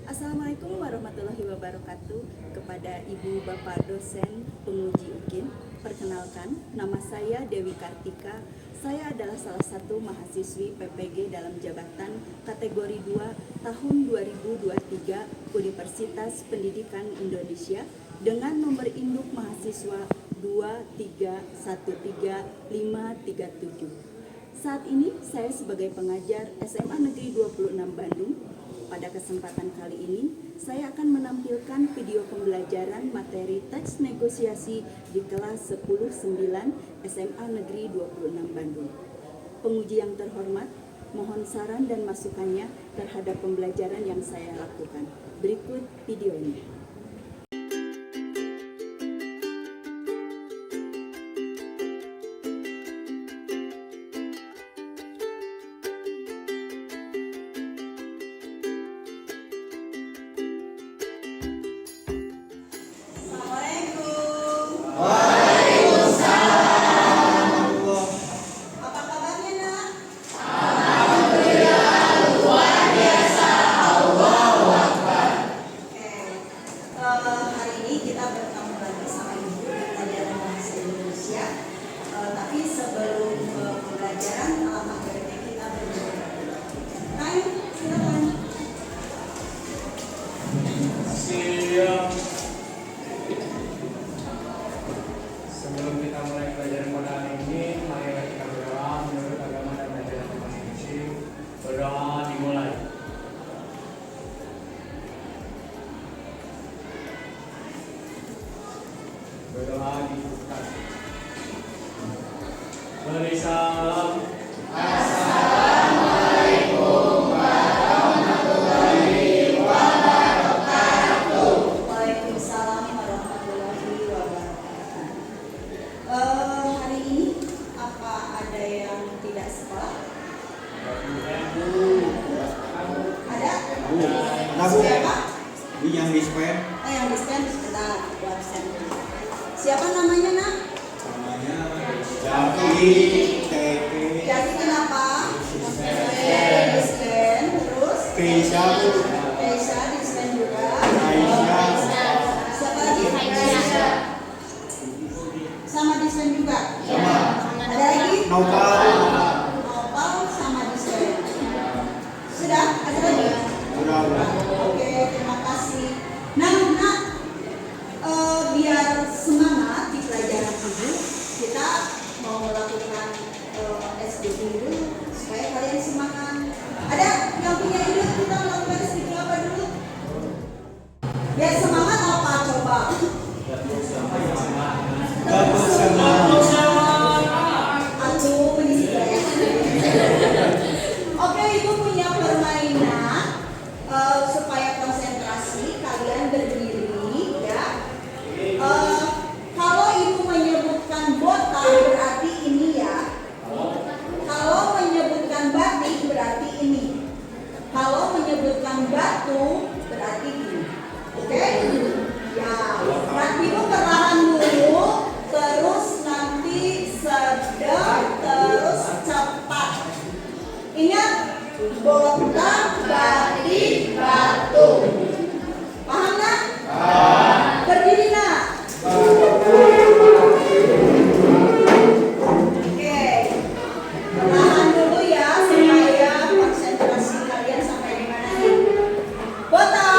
Assalamualaikum warahmatullahi wabarakatuh. Kepada Ibu Bapak dosen penguji UKIN, perkenalkan, nama saya Dewi Kartika. Saya adalah salah satu mahasiswi PPG dalam jabatan kategori 2 tahun 2023 Universitas Pendidikan Indonesia dengan nomor induk mahasiswa 2313537. Saat ini saya sebagai pengajar SMA Negeri 26 Bandung. Pada kesempatan kali ini, saya akan menampilkan video pembelajaran materi teks negosiasi di kelas 10-9 SMA Negeri 26 Bandung. Penguji yang terhormat, mohon saran dan masukannya terhadap pembelajaran yang saya lakukan. Berikut video ini. Sebelum kita mulai pelajaran pada hari ini, marilah kita berdoa menurut agama dan ajaran Tuhan Yesus. Berdoa dimulai. Berdoa dibuka. Beri salam. Assalamualaikum warahmatullahi wabarakatuh. Waalaikumsalam warahmatullahi wabarakatuh. Hari ini apa ada yang tidak sekolah? Ada? Siapa? Ini yang dispen. Oh, yang dispen sebentar, buat absen. Siapa namanya, Nak? Namanya Javi TP. Jadi kenapa? Dispen, terus? Keisha. Keisha dispen juga. Aisyah. Siapa lagi? Sama dispen juga. Sama. Ada lagi? Nopal. Nopal sama dispen. Sudah? Ada lagi? Udah. Oke, terima kasih. Nah, biar semangat di pelajaran ini, kita mau melakukan SDG dulu supaya kalian semangat. Ada yang punya ide kita melakukan SDG apa dulu? Biar semangat apa coba? Bagus semangat. Aku berisik ya. Oke, Ibu punya permainan supaya konsentrasi. Kalian berdiri ya. Kalau Ibu menyebutkan botak berarti ini ya. Kalau menyebutkan batik berarti ini. Kalau menyebutkan batu berarti ini. Oke? Ya. Berarti Ibu perlahan dulu, terus nanti sedang, terus cepat. Ingat, botak, batik, batu. Paham nggak? Berdiri nak. Oke, perlahan dulu ya supaya konsentrasi kalian sampai di mana nih? Botak.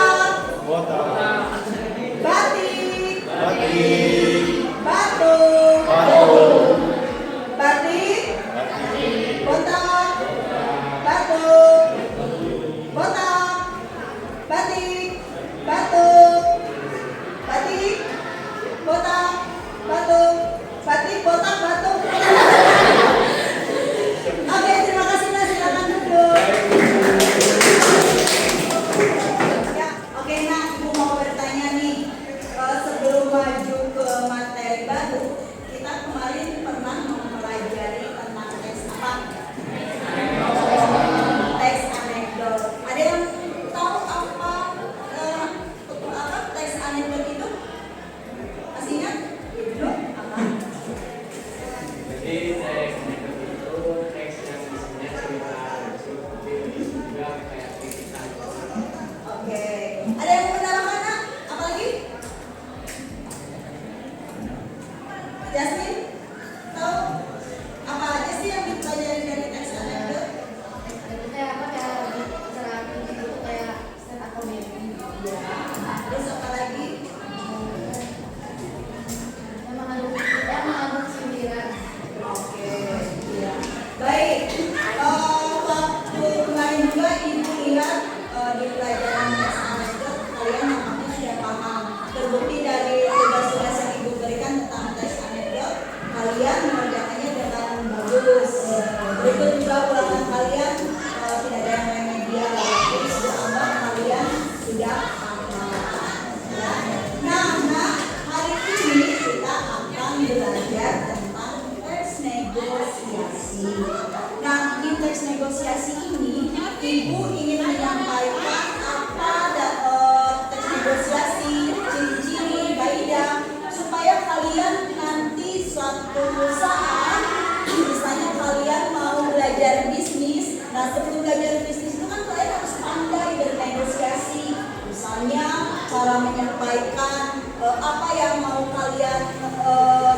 menyampaikan apa yang mau kalian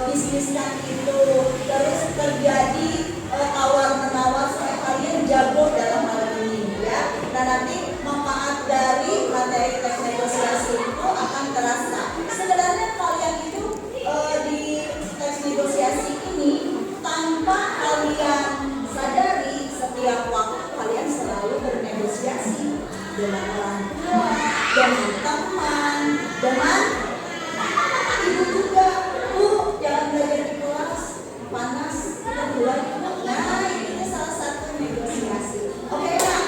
bisniskan itu, terus terjadi tawar-menawar supaya kalian jago dalam hal ini ya. Dan nanti manfaat dari materi teks negosiasi itu akan terasa. Sebenarnya kalian itu di teks negosiasi ini tanpa kalian sadari setiap waktu kalian selalu bernegosiasi dengan orang tua, dengan teman, dengan ibu juga. Jangan belajar di kelas panas, kita keluar. Nah, ini salah satu negosiasi. Oke, nah,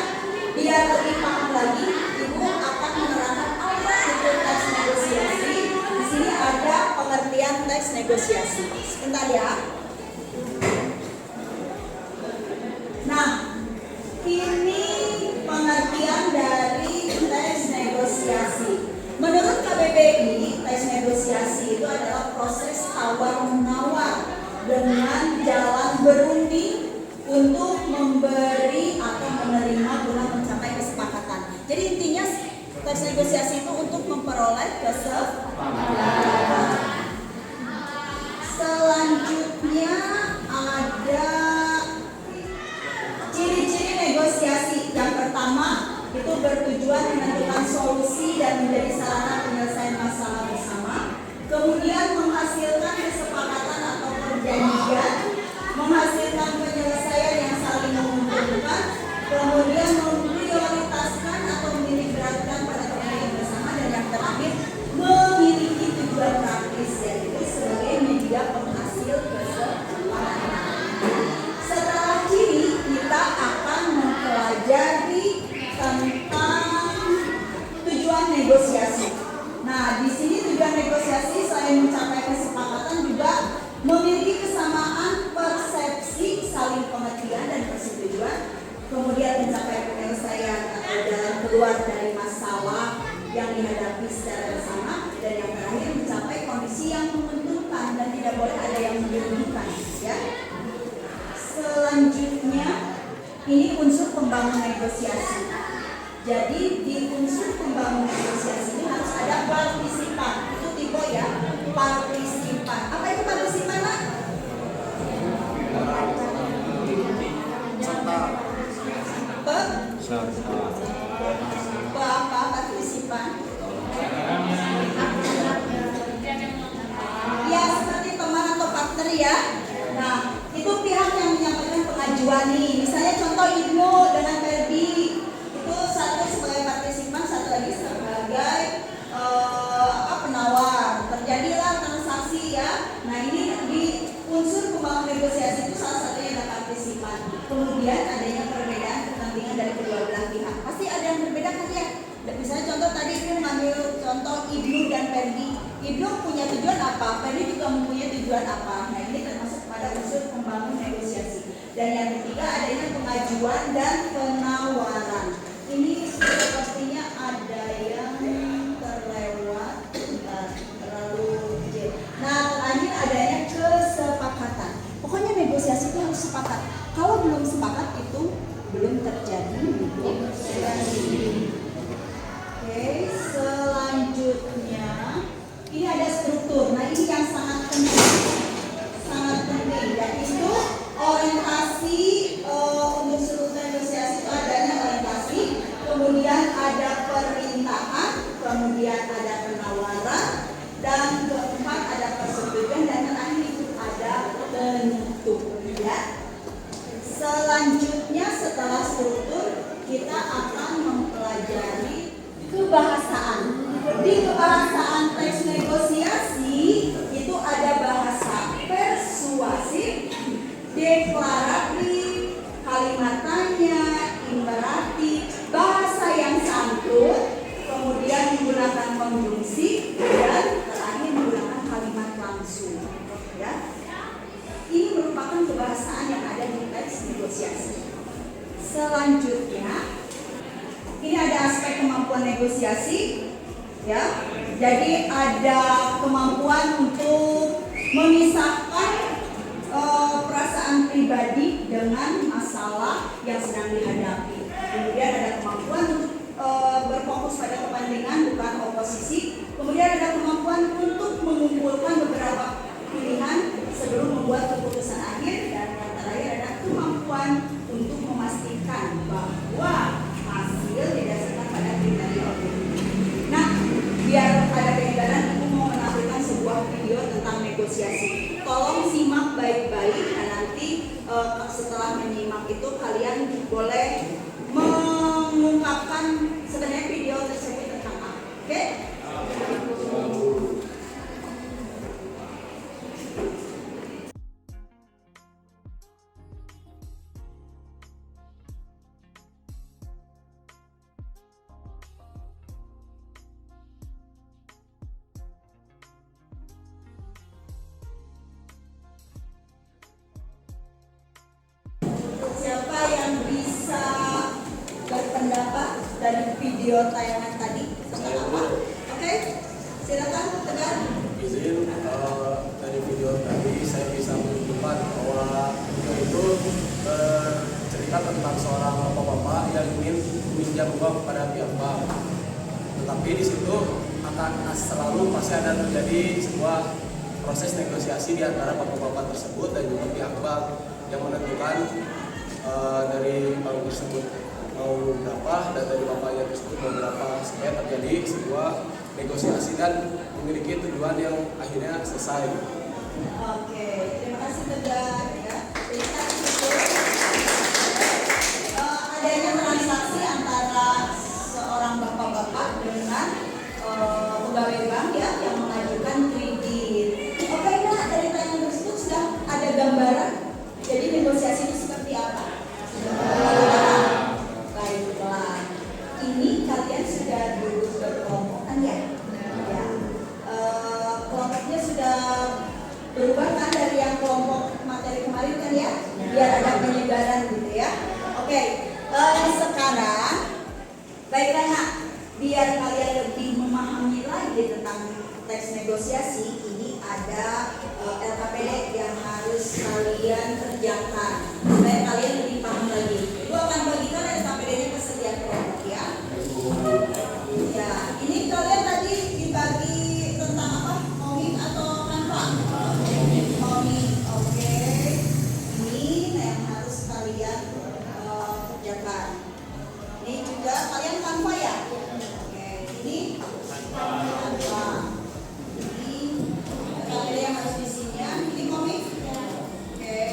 biar lebih paham lagi, ibu akan menerangkan apa itu teks negosiasi. Di sini ada pengertian teks negosiasi. Sebentar ya. Nah, ini pengertian dari teks negosiasi. Menurut KBBI, teks negosiasi itu adalah proses tawar-menawar dengan jalan berunding untuk memberi atau menerima guna mencapai kesepakatan. Jadi intinya teks negosiasi itu untuk memperoleh kesepakatan. Selanjutnya ada ciri-ciri negosiasi. Yang pertama itu bertujuan menentukan solusi dan menjadi sarana penyelesaian masalah bersama. Kemudian menghasilkan kesepakatan atau perjanjian, menghasilkan penyelesaian yang saling menguntungkan, kemudian memprioritaskan atau menitikberatkan pada kepentingan bersama, dan yang terakhir memiliki tujuan praktis, yaitu sebagai media penghasil kesepakatan. Setelah ciri, kita akan mempelajari tentang tujuan negosiasi. Nah, di sini tujuan negosiasi selain mencapai kesepakatan juga memiliki kesamaan persepsi, saling pengertian dan persetujuan, kemudian mencapai penyelesaian atau jalan keluar dari masalah yang dihadapi secara bersama, dan yang terakhir mencapai kondisi yang menguntungkan dan tidak boleh ada yang merugikan, ya. Selanjutnya ini unsur pembangun negosiasi. Jadi di unsur pembangun negosiasi ini harus ada partisipan. Itu tipe ya, partisipan. Apa itu partisipan, Nak? Apa partisipan? Ya, seperti teman atau partner ya. Nah, itu pihak yang menyampaikan pengajuan nih. Misalnya contoh Ibnu dengan Ferdi. Itu satu sebagai partisipan, satu lagi sebagai penawar. Terjadilah transaksi ya. Nah, ini di unsur pembangun negosiasi itu salah satunya ada partisipan. Kemudian adanya perbedaan kepentingan dari kedua belah pihak. Pasti ada yang berbeda kan ya. Misalnya contoh tadi Ibnu mengambil contoh Ibnu dan Ferdi. Ibnu punya tujuan apa? Ferdi juga mempunyai tujuan apa? Nah, ini termasuk pada unsur pembangun negosiasi. Dan yang ketiga adanya pengajuan dan penawaran. Ini sepertinya ada yang terlewat, terlalu kecil. Nah, terakhir adanya kesepakatan. Pokoknya negosiasi itu harus sepakat. Kalau belum sepakat itu belum terjadi negosiasi. Oke, selanjutnya ini ada struktur. Nah, ini yang sangat penting, yaitu orientasi. Untuk struktur negosiasi itu adanya orientasi, kemudian ada perintahan, kemudian ada penawaran, dan keempat ada persetujuan, dan terakhir itu ada penutup. Ya. Selanjutnya setelah struktur kita akan mempelajari kebahasaan. Di kebahasaan teks negosiasi itu ada bahasa persuasif, deklaratif, kalimat tanya, imperatif, bahasa yang santun, kemudian menggunakan konjungsi, dan terakhir menggunakan kalimat langsung. Ya. Ini merupakan kebahasaan yang ada di teks negosiasi. Selanjutnya, ini ada aspek kemampuan negosiasi. Ya, jadi ada kemampuan untuk memisahkan perasaan pribadi dengan masalah yang sedang dihadapi. Kemudian ada kemampuan untuk berfokus pada kepentingan bukan oposisi. Kemudian ada kemampuan untuk mengumpulkan beberapa pilihan sebelum membuat keputusan akhir, dan yang terakhir ada kemampuan untuk memastikan bahwa hasil didasarkan pada kriteria objektif. Nah, biar ada gambaran, Ibu mau menampilkan sebuah video tentang negosiasi. Tolong simak baik-baik, dan nanti setelah menyimak itu kalian boleh mengungkapkan sebenarnya video tersebut tentang apa. Oke? Siapa yang bisa berpendapat dari video tayangan tadi tentang apa? Oke, silakan Tegar. Izin dari video tadi saya bisa menunjukkan bahwa video itu cerita tentang seorang bapak-bapak yang ingin meminjam uang kepada pihak bank. Tetapi di situ akan selalu pasti ada terjadi sebuah proses negosiasi di antara bapak-bapak tersebut dan juga pihak bank yang menentukan dari bank tersebut mau berapa dan dari bapaknya tersebut mau berapa, supaya terjadi sebuah negosiasi dan memiliki tujuan yang akhirnya selesai. Oke, terima kasih Tegar ya. Cerita itu adanya transaksi antara seorang bapak-bapak dengan pegawai bank ya yang mengajukan kredit. Oke, nah dari tayangan tersebut sudah ada gambaran. Jadi negosiasi itu seperti apa? Baiklah, ini kalian sudah duduk berkelompok kan ya? Ya. Kelompoknya sudah berubah kan dari yang kelompok materi kemarin kan ya? Biar ada penyegaran gitu ya. Oke, sekarang baiklah nak, biar kalian lebih memahami lagi tentang teks negosiasi, ini ada LKPD yang harus kalian kerjakan supaya kalian lebih paham lagi. Ibu akan bagikan LKPD-nya ke setiap kelompok ya. Ya, ini kalian tadi dibagi tentang apa? Komik atau Canva? Komik. Oke. Ini yang harus kalian kerjakan. Ini juga kalian Canva ya? Oke, ini Canva. Ini LKPD yang harus isinya. Ini komik. Oke.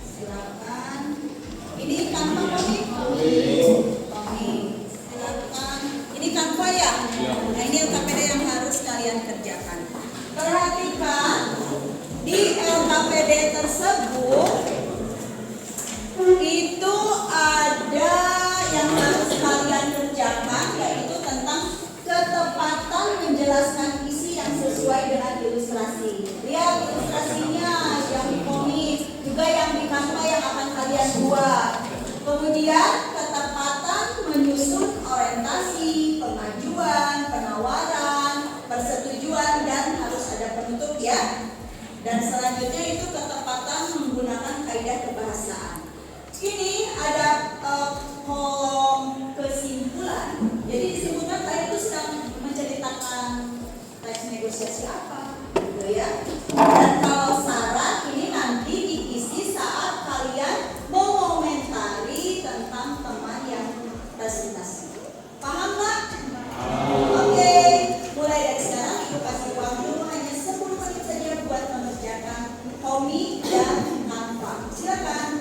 Silakan. Ini Canva komik. Komik. Silakan. Ini Canva ya? Nah, ini LKPD yang harus kalian kerjakan. Perhatikan di LKPD tersebut itu ada yang harus kalian kerjakan, yaitu tentang ketepatan menjelaskan isi yang sesuai dengan ilustrasi. Lihat ilustrasinya yang di komik, juga yang di Canva yang akan kalian buat. Kemudian ketepatan menyusun orientasi, pengajuan, penawaran, persetujuan, dan harus ada penutup ya. Dan selanjutnya itu ketepatan menggunakan kaidah kebahasaan. Ini ada kolom kesimpulan. Jadi disebutkan kalian itu sedang menceritakan teks negosiasi apa, gitu ya. Dan kalau syarat ini nanti diisi saat kalian mengomentari tentang teman yang presentasi. Paham nggak? Oke. Mulai dari sekarang Ibu kasih waktu hanya 10 menit saja buat mengerjakan komik dan Canva. Silakan.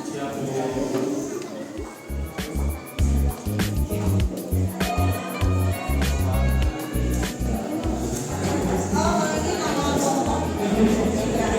Oh, ini nama kelompok. Ya.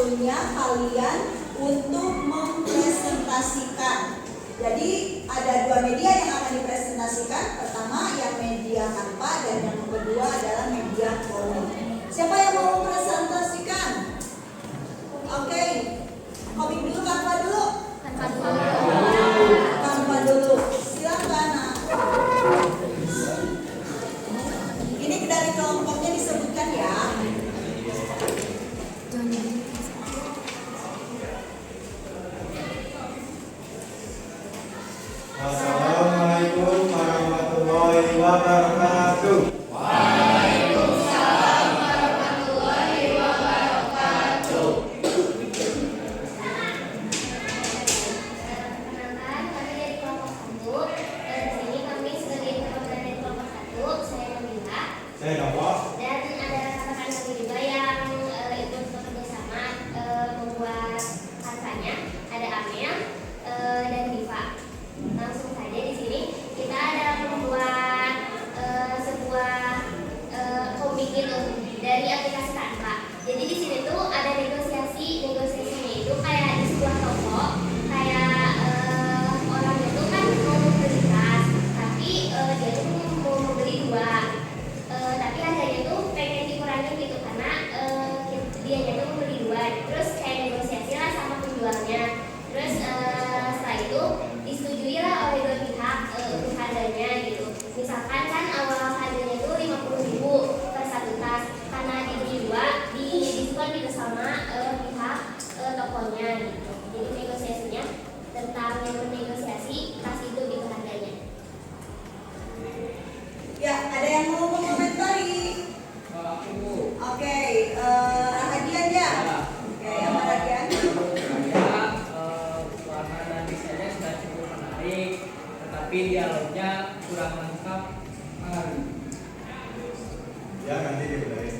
waktunya kalian untuk mempresentasikan. Jadi ada dua media yang akan dipresentasikan. Pertama yang media Canva dan yang kedua adalah media komik. Siapa yang mau mempresentasikan? Oke, komik dulu, Canva dulu. Canva dulu. Silakan. Nah. Ini dari kelompoknya disebutkan ya. Assalamualaikum warahmatullahi wabarakatuh. Perkenalkan, kami dari kelompok 1. Di sini kami sebagai perwakilan dari kelompok 1, saya Nabila. Saya Nova. Dan ada rekan-rekan kami juga yang ikut bekerja sama membuat kansanya. Ada Amel dan Diva. Langsung saja di sini kita ada membuat sebuah komik itu dari aplikasi Canva. Jadi di sini tuh ada negosiasinya itu kayak di sebuah toko, kayak orang itu kan mau membeli tas, tapi dia tuh mau membeli 2, tapi harganya tuh pengen dikurangin gitu karena dianya tuh membeli 2, terus kayak negosiasi lah sama penjualnya, terus setelah itu disetujui lah oleh dua pihak untuk harganya gitu. Misalkan kan awal harganya tuh 50.000 per satu tas, karena dibeli 2 di diskon gitu sama pihak tokonya gitu. Jadi negosiasinya tentang yang menegosiasi tas itu gitu harganya. Ya, ada yang mau mengomentari? Oke, Rahadian ya. Oke, yang Rahadian. Warna dan desainnya sudah cukup menarik, tetapi dialognya kurang lengkap. Ya nanti dibedain.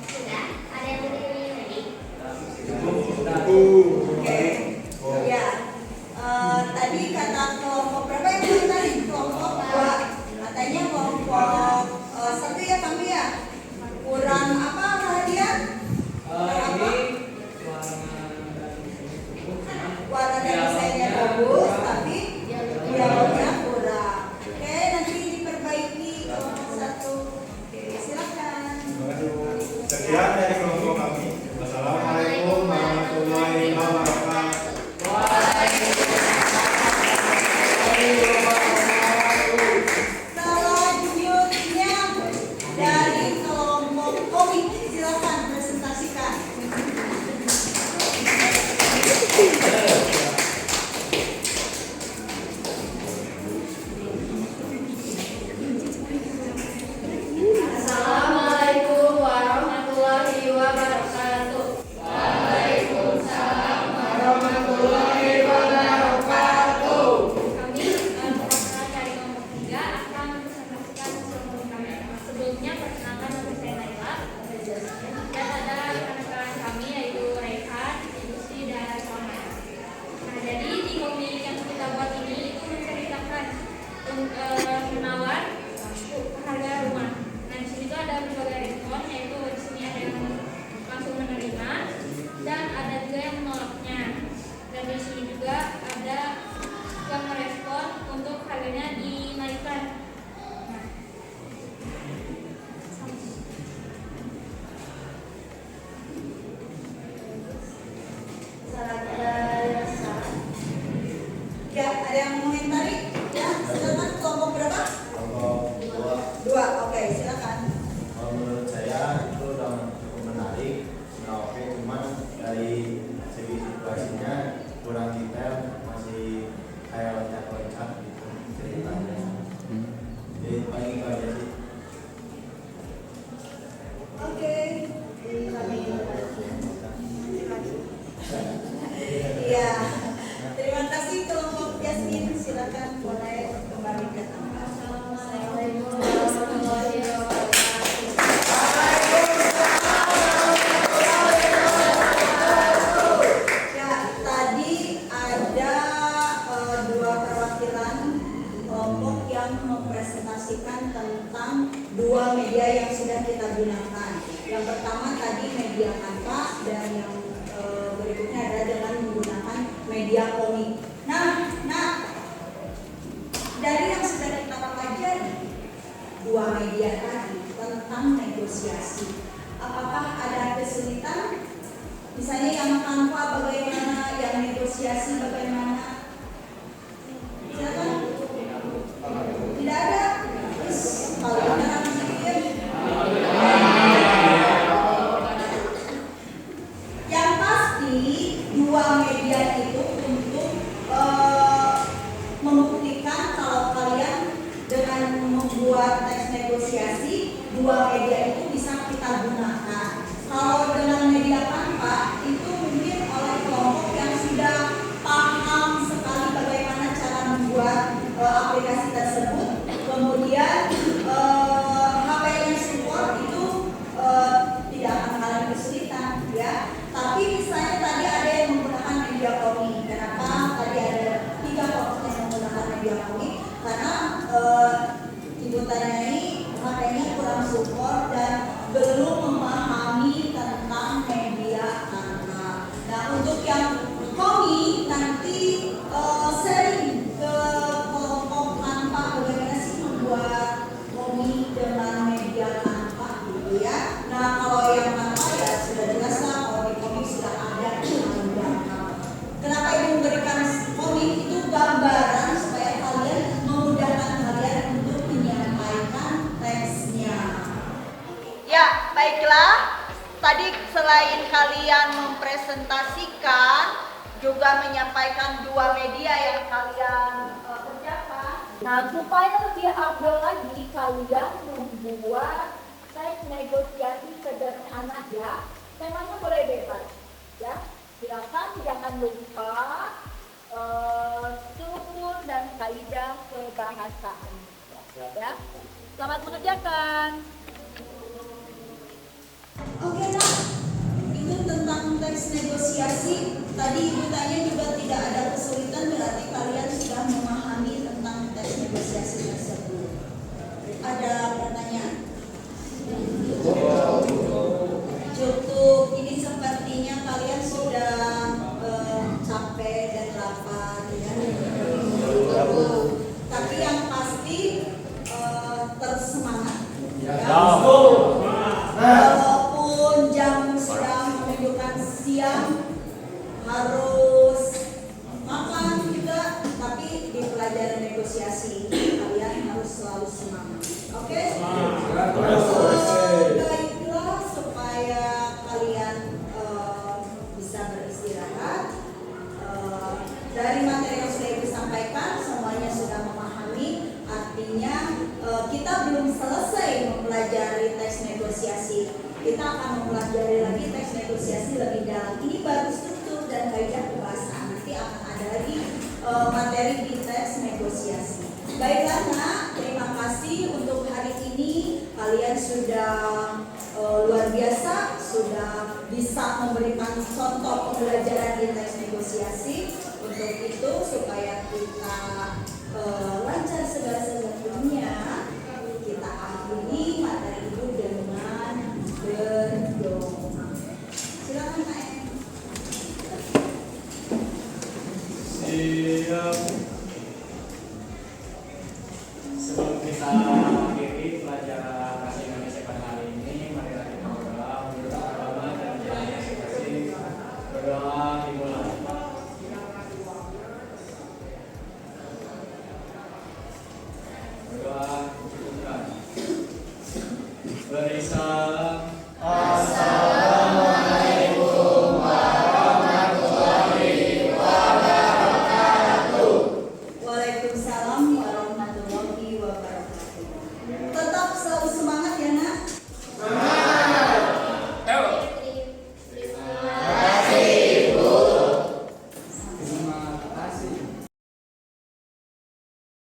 Sudah, ada yang mau ditanya lagi? Oke. Ya. Tadi kata kelompok berapa yang bilang tadi? Kelompok 2. Katanya kelompok 1 ya kami ya. Kurang apa Rahadian? Ini warna dan desainnya cukup, cuman Warna dan desainnya bagus, tapi dialognya kurang. Oke, nanti diperbaiki kelompok 1. Oke, silakan. Sekian dari kelompok kami. Wassalamualaikum warahmatullahi wabarakatuh. Selanjutnya dari kelompok komik, silakan presentasikan. Assalamualaikum warahmatullahi wabarakatuh. media yang sudah kita gunakan. Yang pertama tadi media Canva dan yang berikutnya adalah dengan menggunakan media komik. Nah, dari yang sudah kita pelajari dua media tadi tentang negosiasi, apakah ada kesulitan? Misalnya yang Canva bagaimana, yang negosiasi bagaimana? Silakan. Tidak ada. Terus kalau kita pikir, yang pasti dua media itu untuk membuktikan kalau kalian dengan membuat teks negosiasi, dua media itu bisa kita gunakan. Kalau dengan media Canva itu mungkin oleh kelompok yang sudah paham sekali bagaimana cara membuat aplikasi tersebut, kemudian HP-nya support itu tidak akan mengalami kesulitan, ya. Tapi misalnya tadi ada yang menggunakan media komik. Kenapa tadi ada 3 kelompok yang menggunakan media komik? Karena ibu tanyai HP-nya kurang support dan belum memahami tentang media Canva. Nah, untuk yang komik nanti sharing ke kelompok Canva bagaimana sih membuat komik dengan media Canva gitu ya. Nah, kalau yang Canva ya sudah jelas lah, kalau di komik sudah ada gambar. Kenapa ibu memberikan komik itu gambaran supaya kalian memudahkan kalian untuk menyampaikan teksnya. Ya, baiklah. Tadi selain kalian mempresentasikan, juga menyampaikan dua media yang kalian kerjakan. Nah, supaya lebih afdol lagi, kalian membuat teks negosiasi sederhana ya. Temanya boleh bebas, ya. Silakan jangan lupa struktur dan kaidah kebahasaan. Ya. Selamat mengerjakan. Oke, nah, itu tentang teks negosiasi. Tadi ibu tanya juga tidak ada kesulitan, berarti kalian sudah memahami tentang teks negosiasi tersebut. Ada pertanyaan? Cukup. Ini sepertinya kalian sudah capek dan lapar, ya. Tapi yang pasti tersemangat. Ya. Walaupun jam sudah menunjukkan siang, harus makan juga, tapi di pelajaran negosiasi kalian harus selalu semangat. Oke? Baiklah, supaya kalian bisa beristirahat. Dari materi yang sudah ibu sampaikan, semuanya sudah memahami. Artinya kita belum selesai mempelajari teks negosiasi. Kita akan mempelajari lagi teks negosiasi lebih dalam. Ini baru struktur dan kaidah kebahasaan. Nanti akan ada lagi materi di teks negosiasi. Baiklah, Nak, terima kasih untuk hari ini. Kalian sudah luar biasa, sudah bisa memberikan contoh pembelajaran di teks negosiasi. Untuk itu, supaya kita lancar segala sesuatunya, kita akhiri materi itu dengan berdoa. Silakan, Kak. Siap. Sebelum kita mengakhiri pelajaran bahasa Indonesia pada hari ini, marilah kita berdoa menurut agama dan jalan masing-masing. Berdoa dimulai. Berdoa cukupkan. Beri salam